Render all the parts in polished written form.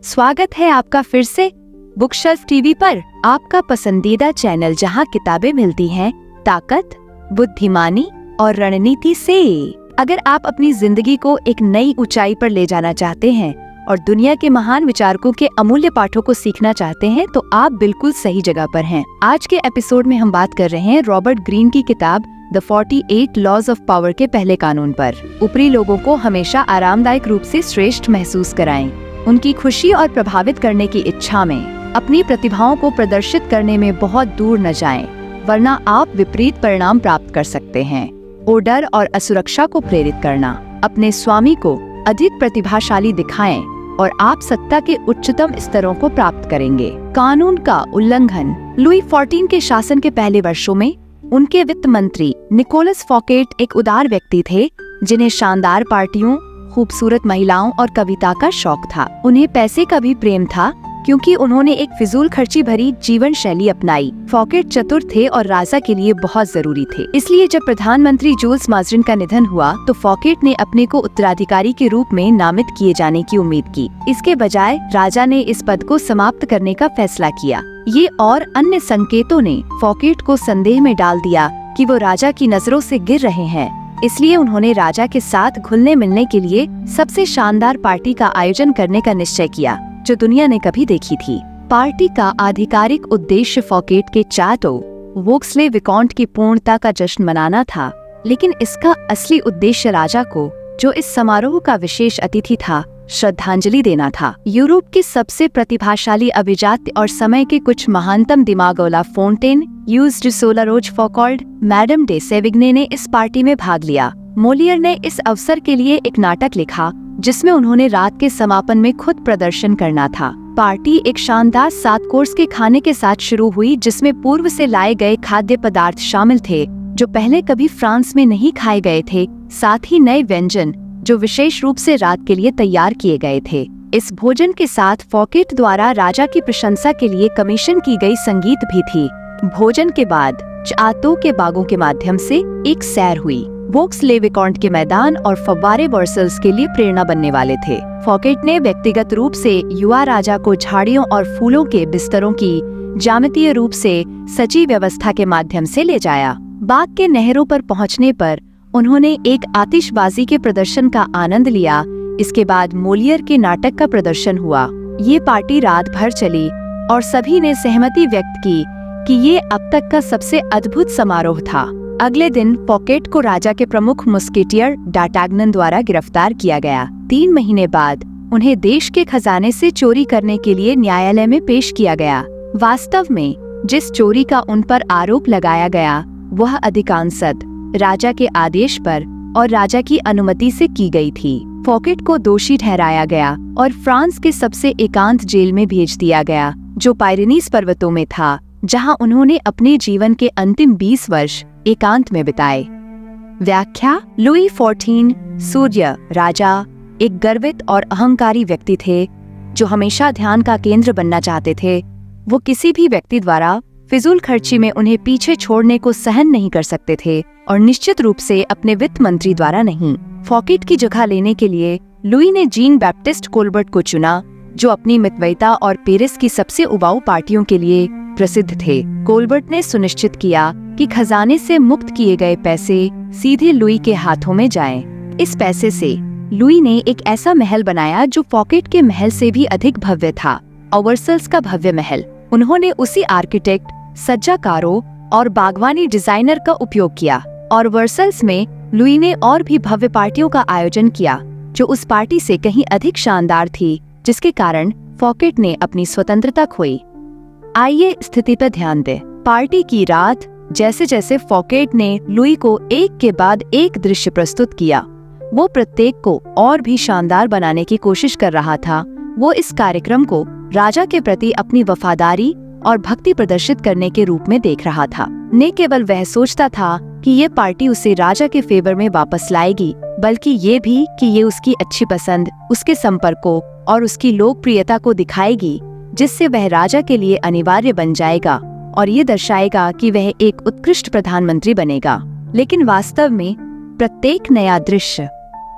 स्वागत है आपका फिर से बुकशेल्फ टीवी पर, आपका पसंदीदा चैनल जहां किताबें मिलती हैं ताकत, बुद्धिमानी और रणनीति से। अगर आप अपनी जिंदगी को एक नई ऊंचाई पर ले जाना चाहते हैं और दुनिया के महान विचारकों के अमूल्य पाठों को सीखना चाहते हैं तो आप बिल्कुल सही जगह पर हैं। आज के एपिसोड में हम बात कर रहे हैं रॉबर्ट ग्रीन की किताब द 48 लॉज ऑफ पावर के पहले कानून पर। ऊपरी लोगों को हमेशा आरामदायक रूप से श्रेष्ठ महसूस कराएं। उनकी खुशी और प्रभावित करने की इच्छा में अपनी प्रतिभाओं को प्रदर्शित करने में बहुत दूर न जाएं, वरना आप विपरीत परिणाम प्राप्त कर सकते हैं। वो डर और असुरक्षा को प्रेरित करना, अपने स्वामी को अधिक प्रतिभाशाली दिखाएं और आप सत्ता के उच्चतम स्तरों को प्राप्त करेंगे। कानून का उल्लंघन। लुई 14 के शासन के पहले वर्षों में उनके वित्त मंत्री निकोलस फॉकेट एक उदार व्यक्ति थे, जिन्हें शानदार पार्टियों, खूबसूरत महिलाओं और कविता का शौक था। उन्हें पैसे का भी प्रेम था, क्योंकि उन्होंने एक फिजूल खर्ची भरी जीवन शैली अपनाई। फॉकेट चतुर थे और राजा के लिए बहुत जरूरी थे। इसलिए जब प्रधानमंत्री जूल्स माजरिन का निधन हुआ तो फॉकेट ने अपने को उत्तराधिकारी के रूप में नामित किए जाने की उम्मीद की। इसके बजाय राजा ने इस पद को समाप्त करने का फैसला किया। ये और अन्य संकेतों ने फॉकेट को संदेह में डाल दिया कि वो राजा की नजरों से गिर रहे हैं। इसलिए उन्होंने राजा के साथ घुलने मिलने के लिए सबसे शानदार पार्टी का आयोजन करने का निश्चय किया जो दुनिया ने कभी देखी थी। पार्टी का आधिकारिक उद्देश्य फॉकेट के चाटो वोक्सले विकॉन्ट की पूर्णता का जश्न मनाना था, लेकिन इसका असली उद्देश्य राजा को, जो इस समारोह का विशेष अतिथि था, श्रद्धांजलि देना था। यूरोप के सबसे प्रतिभाशाली अभिजात्य और समय के कुछ महानतम दिमाग ला फोंटेन, यूज डे सोलारोज फॉकॉल्ड, मैडम डे सेविग्ने ने इस पार्टी में भाग लिया। मोलियर ने इस अवसर के लिए एक नाटक लिखा जिसमें उन्होंने रात के समापन में खुद प्रदर्शन करना था। पार्टी एक शानदार 7 कोर्स के खाने के साथ शुरू हुई, जिसमें पूर्व से लाए गए खाद्य पदार्थ शामिल थे जो पहले कभी फ्रांस में नहीं खाए गए थे, साथ ही नए व्यंजन जो विशेष रूप से रात के लिए तैयार किए गए थे। इस भोजन के साथ फॉकेट द्वारा राजा की प्रशंसा के लिए कमीशन की गई संगीत भी थी। भोजन के बाद चातो के बागों के माध्यम से एक सैर हुई। वोक्सले विकॉन्ट के मैदान और फव्वारे वर्सल्स के लिए प्रेरणा बनने वाले थे। फॉकेट ने व्यक्तिगत रूप से युवा राजा को झाड़ियों और फूलों के बिस्तरों की ज्यामितीय रूप से सजी व्यवस्था के माध्यम से ले जाया। बाग के नहरों पर पहुंचने पर उन्होंने एक आतिशबाजी के प्रदर्शन का आनंद लिया। इसके बाद मोलियर के नाटक का प्रदर्शन हुआ। ये पार्टी रात भर चली और सभी ने सहमति व्यक्त की कि ये अब तक का सबसे अद्भुत समारोह था। अगले दिन फॉकेट को राजा के प्रमुख मुस्केटियर डाटाग्नन द्वारा गिरफ्तार किया गया। 3 महीने बाद उन्हें देश के खजाने से चोरी करने के लिए न्यायालय में पेश किया गया। वास्तव में जिस चोरी का उन पर आरोप लगाया गया वह अधिकांशतः राजा के आदेश पर और राजा की अनुमति से की गई थी। फॉकेट को दोषी ठहराया गया और फ्रांस के सबसे एकांत जेल में भेज दिया गया, जो पायरेनीज पर्वतों में था, जहां उन्होंने अपने जीवन के अंतिम 20 वर्ष एकांत में बिताए। व्याख्या। लुई 14 सूर्य राजा एक गर्वित और अहंकारी व्यक्ति थे जो हमेशा ध्यान का केंद्र बनना चाहते थे। वो किसी भी व्यक्ति द्वारा फिजूल खर्ची में उन्हें पीछे छोड़ने को सहन नहीं कर सकते थे और निश्चित रूप से अपने वित्त मंत्री द्वारा नहीं। फॉकेट की जगह लेने के लिए लुई ने जीन बैप्टिस्ट कोलबर्ट को चुना, जो अपनी मितव्ययिता और पेरिस की सबसे उबाऊ पार्टियों के लिए प्रसिद्ध थे। कोलबर्ट ने सुनिश्चित किया कि खजाने से मुक्त किए गए पैसे सीधे लुई के हाथों में जाएं। इस पैसे से लुई ने एक ऐसा महल बनाया जो फॉकेट के महल से भी अधिक भव्य था, वर्सल्स का भव्य महल। उन्होंने उसी आर्किटेक्ट, सज्जाकारों और बागवानी डिजाइनर का उपयोग किया और वर्सल्स में लुई ने और भी भव्य पार्टियों का आयोजन किया जो उस पार्टी से कहीं अधिक शानदार थी, जिसके कारण फॉकेट ने अपनी स्वतंत्रता खोई। आइए स्थिति पर ध्यान दें। पार्टी की रात जैसे जैसे फॉकेट ने लुई को एक के बाद एक दृश्य प्रस्तुत किया, वो प्रत्येक को और भी शानदार बनाने की कोशिश कर रहा था। वो इस कार्यक्रम को राजा के प्रति अपनी वफादारी और भक्ति प्रदर्शित करने के रूप में देख रहा था। न केवल वह सोचता था कि ये पार्टी उसे राजा के फेवर में वापस लाएगी, बल्कि ये भी कि ये उसकी अच्छी पसंद, उसके संपर्कों और उसकी लोकप्रियता को दिखाएगी, जिससे वह राजा के लिए अनिवार्य बन जाएगा और ये दर्शाएगा कि वह एक उत्कृष्ट प्रधानमंत्री बनेगा। लेकिन वास्तव में प्रत्येक नया दृश्य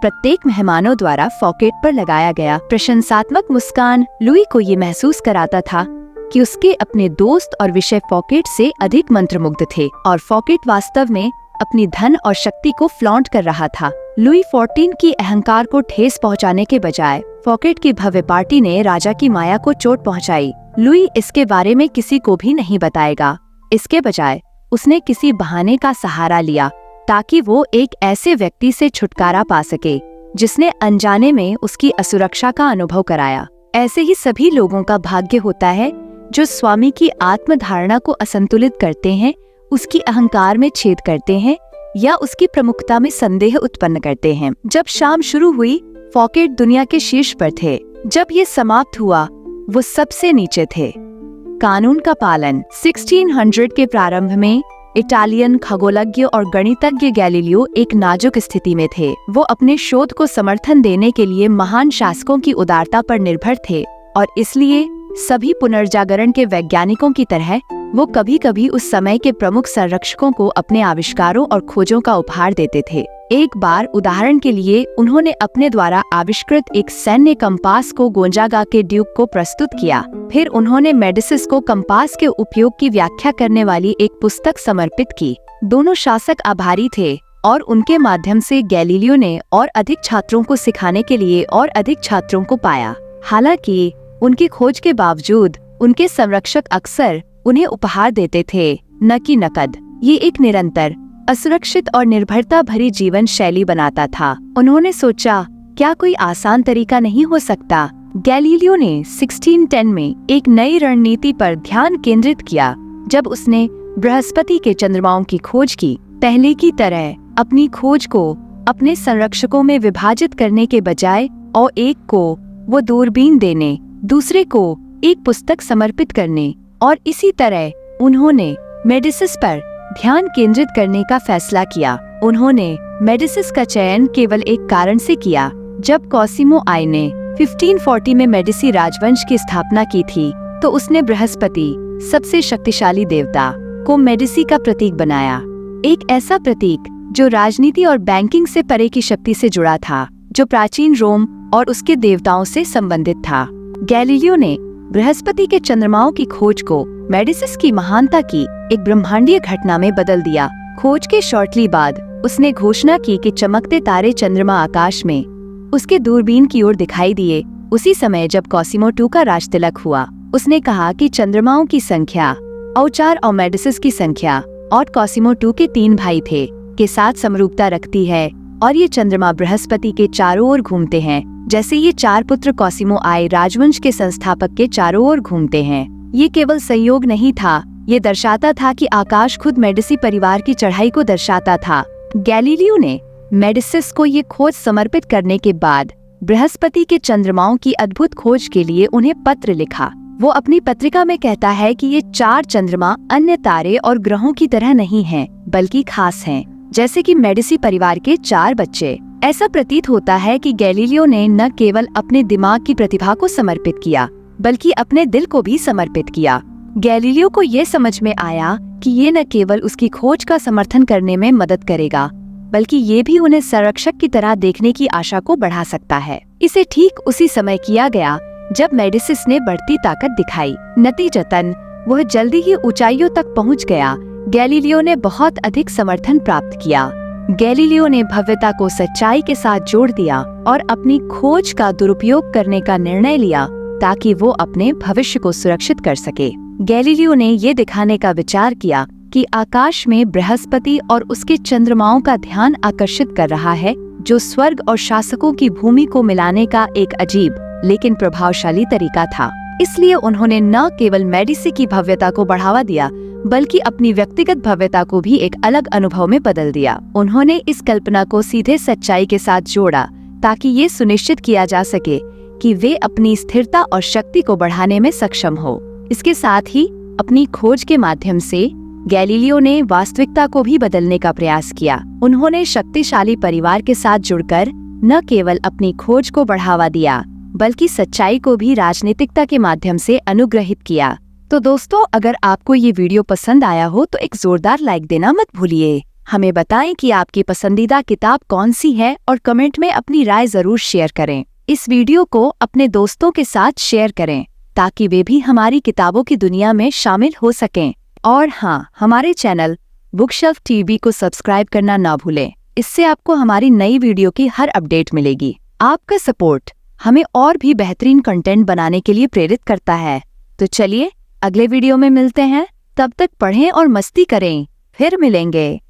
प्रत्येक मेहमानों द्वारा फॉकेट पर लगाया गया प्रशंसात्मक मुस्कान लुई को ये महसूस कराता था कि उसके अपने दोस्त और विषय फॉकेट से अधिक मंत्रमुग्ध थे और फॉकेट वास्तव में अपनी धन और शक्ति को फ्लॉन्ट कर रहा था। लुई 14 की अहंकार को ठेस पहुंचाने के बजाय फॉकेट की भव्य पार्टी ने राजा की माया को चोट पहुंचाई। लुई इसके बारे में किसी को भी नहीं बताएगा। इसके बजाय उसने किसी बहाने का सहारा लिया ताकि वो एक ऐसे व्यक्ति से छुटकारा पा सके जिसने अनजाने में उसकी असुरक्षा का अनुभव कराया। ऐसे ही सभी लोगों का भाग्य होता है जो स्वामी की आत्मधारणा को असंतुलित करते हैं, उसकी अहंकार में छेद करते हैं या उसकी प्रमुखता में संदेह उत्पन्न करते हैं। जब शाम शुरू हुई, फॉकेट दुनिया के शीर्ष पर थे। जब ये समाप्त हुआ, वो सबसे नीचे थे। कानून का पालन। 1600 के प्रारंभ में इटालियन खगोलज्ञ और गणितज्ञ गैलीलियो एक नाजुक स्थिति में थे। वो अपने शोध को समर्थन देने के लिए महान शासकों की उदारता पर निर्भर थे और इसलिए सभी पुनर्जागरण के वैज्ञानिकों की तरह वो कभी कभी उस समय के प्रमुख संरक्षकों को अपने आविष्कारों और खोजों का उपहार देते थे। एक बार उदाहरण के लिए उन्होंने अपने द्वारा आविष्कृत एक सैन्य कंपास को गोंजागा के ड्यूक को प्रस्तुत किया। फिर उन्होंने मेडिसिस को कंपास के उपयोग की व्याख्या करने वाली एक पुस्तक समर्पित की। दोनों शासक आभारी थे और उनके माध्यम से गैलीलियो ने और अधिक छात्रों को सिखाने के लिए और अधिक छात्रों को पाया। हालांकि उनकी खोज के बावजूद उनके संरक्षक अक्सर उन्हें उपहार देते थे, न कि नकद। ये एक निरंतर, असुरक्षित और निर्भरता भरी जीवन शैली बनाता था। उन्होंने सोचा, क्या कोई आसान तरीका नहीं हो सकता? गैलीलियो ने 1610 में एक नई रणनीति पर ध्यान केंद्रित किया जब उसने बृहस्पति के चंद्रमाओं की खोज की। पहले की तरह अपनी खोज को अपने संरक्षकों में विभाजित करने के बजाय और एक को वो दूरबीन देने, दूसरे को एक पुस्तक समर्पित करने और इसी तरह उन्होंने मेडिसिस पर ध्यान केंद्रित करने का फैसला किया। उन्होंने मेडिसिस का चयन केवल एक कारण से किया। जब कॉसिमो आई ने 1540 में मेडिसी राजवंश की स्थापना की थी तो उसने बृहस्पति, सबसे शक्तिशाली देवता, को मेडिसी का प्रतीक बनाया। एक ऐसा प्रतीक जो राजनीति और बैंकिंग से परे की शक्ति से जुड़ा था, जो प्राचीन रोम और उसके देवताओं से संबंधित था। गैलीलियो ने बृहस्पति के चंद्रमाओं की खोज को मेडिसिस की महानता की एक ब्रह्मांडीय घटना में बदल दिया। खोज के शॉर्टली बाद उसने घोषणा की कि चमकते तारे चंद्रमा आकाश में उसके दूरबीन की ओर दिखाई दिए। उसी समय जब कॉसिमो II का राजतिलक हुआ, उसने कहा कि चंद्रमाओं की संख्या औचार और मेडिसिस की संख्या और कॉसिमो II के 3 भाई थे के साथ समरूपता रखती है और ये चंद्रमा बृहस्पति के चारों ओर घूमते हैं, जैसे ये 4 पुत्र कॉसिमो आई राजवंश के संस्थापक के चारों ओर घूमते हैं। ये केवल संयोग नहीं था, ये दर्शाता था कि आकाश खुद मेडिसी परिवार की चढ़ाई को दर्शाता था। गैलीलियो ने मेडिसिस को ये खोज समर्पित करने के बाद बृहस्पति के चंद्रमाओं की अद्भुत खोज के लिए उन्हें पत्र लिखा। वो अपनी पत्रिका में कहता है कि ये 4 चंद्रमा अन्य तारे और ग्रहों की तरह नहीं हैं, बल्कि खास हैं, जैसे कि मेडिसी परिवार के 4 बच्चे। ऐसा प्रतीत होता है कि गैलीलियो ने न केवल अपने दिमाग की प्रतिभा को समर्पित किया, बल्कि अपने दिल को भी समर्पित किया। गैलीलियो को ये समझ में आया कि ये न केवल उसकी खोज का समर्थन करने में मदद करेगा, बल्कि ये भी उन्हें संरक्षक की तरह देखने की आशा को बढ़ा सकता है। इसे ठीक उसी समय किया गया जब मेडिसिस ने बढ़ती ताकत दिखाई। नतीजतन वह जल्दी ही ऊंचाइयों तक पहुंच गया। गैलीलियो ने बहुत अधिक समर्थन प्राप्त किया। गैलीलियो ने भव्यता को सच्चाई के साथ जोड़ दिया और अपनी खोज का दुरुपयोग करने का निर्णय लिया ताकि वो अपने भविष्य को सुरक्षित कर सके। गैलीलियो ने ये दिखाने का विचार किया कि आकाश में बृहस्पति और उसके चंद्रमाओं का ध्यान आकर्षित कर रहा है, जो स्वर्ग और शासकों की भूमि को मिलाने का एक अजीब लेकिन प्रभावशाली तरीका था। इसलिए उन्होंने न केवल मेडिसी की भव्यता को बढ़ावा दिया, बल्कि अपनी व्यक्तिगत भव्यता को भी एक अलग अनुभव में बदल दिया। उन्होंने इस कल्पना को सीधे सच्चाई के साथ जोड़ा ताकि ये सुनिश्चित किया जा सके कि वे अपनी स्थिरता और शक्ति को बढ़ाने में सक्षम हो। इसके साथ ही अपनी खोज के माध्यम से गैलीलियो ने वास्तविकता को भी बदलने का प्रयास किया। उन्होंने शक्तिशाली परिवार के साथ जुड़कर न केवल अपनी खोज को बढ़ावा दिया, बल्कि सच्चाई को भी राजनीतिकता के माध्यम से अनुग्रहित किया। तो दोस्तों, अगर आपको ये वीडियो पसंद आया हो तो एक जोरदार लाइक देना मत भूलिए। हमें बताएं कि आपकी पसंदीदा किताब कौन सी है और कमेंट में अपनी राय जरूर शेयर करें। इस वीडियो को अपने दोस्तों के साथ शेयर करें ताकि वे भी हमारी किताबों की दुनिया में शामिल हो सकें। और हाँ, हमारे चैनल बुकशेल्फ टीवी को सब्सक्राइब करना ना भूलें। इससे आपको हमारी नई वीडियो की हर अपडेट मिलेगी। आपका सपोर्ट हमें और भी बेहतरीन कंटेंट बनाने के लिए प्रेरित करता है। तो चलिए अगले वीडियो में मिलते हैं। तब तक पढ़ें और मस्ती करें। फिर मिलेंगे।